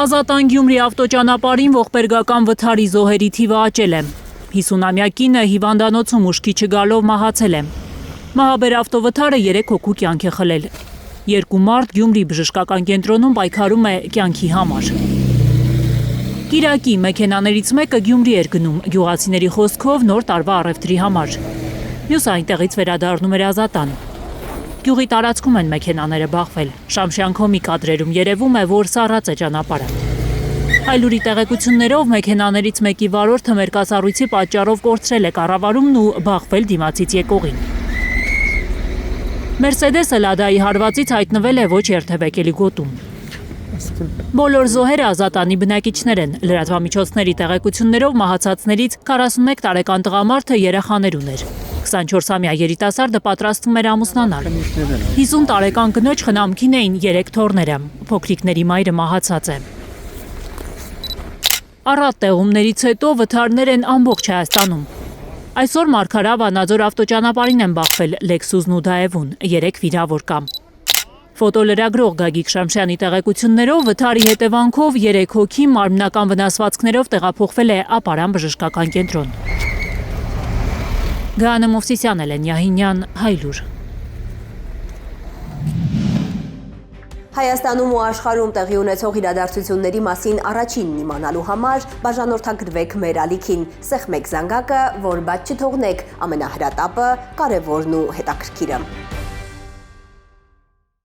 Ազատան Գյումրի ավտոճանապարհին ողբերգական վթարի զոհերի թիվը աճել է։ 50-ամյա կինը հիվանդանոցում ուշքի չգալով մահացել է։ Մահաբեր ավտովթարը 3 հոգու կյանք է խլել։ 2 մարդ Գյումրի բժշկական կենտրոնում պայքարում է կյանքի համար։ Կիրակի մեքենաներից մեկը Գյումրի էր գնում, գյուղացիների խոսքով նոր տարվա առևտրի համար։ Մյուսը այնտեղից վերադառնում էր Ազատան։ Գյուղի տարածքում են մեքենաները բախվել։ Շամշյանքոմի կադրերում երևում է, որ սառած է ճանապարհը։ Հայլուրի տեղեկություններով մեքենաներից մեկի վարորդը մերկասառույցի պատճառով կորցրել է կառավարումն ու բախվել դիմացից եկողին։ Մերսեդեսը Լադայի հարվածից հայտնվել է ոչ երթևեկելի գոտում։ Բոլոր զոհերը Ազատանի բնակիչներ են։ Լրատվամիջոցների տեղեկություններով մահացածներից 41 տարեկան տղամարդը երեխաներ ուներ։ 24-ամյա երիտասարդը պատրաստվում էր ամուսնանալ։ 50 տարեկան կնոջ խնամքին էին 3 թոռները։ Փոքրիկների մայրը մահացած է։ Առատ տեղումներից հետո վթարներ են ամբողջ Հայաստանում։ Այսօր Մարգարավ Վանաձոր ավտոճանապարհին են բախվել Լեքսուսն ու Դաևուն, 3 վիրավոր կա։ Ֆոտոլրագրող Գագիկ Շամշյանի տեղեկություններով վթարի հետևանքով 3 հոգի մարմնական վնասվածքներով տեղափոխվել է Ապարան բժշկական կենտրոն։ Գանե Մովսիսյան, Էլեն Յահինյան, Հայլուր։ Հայաստանում ու աշխարհում տեղի ունեցող իրադարձությունների մասին առաջինն իմանալու համար բաժանորդագրվեք մեր ալիքին, սեղմեք զանգակը, որ բաց չթողնեք ամենահրատապը, կարևորն ու հետաքրքիրը։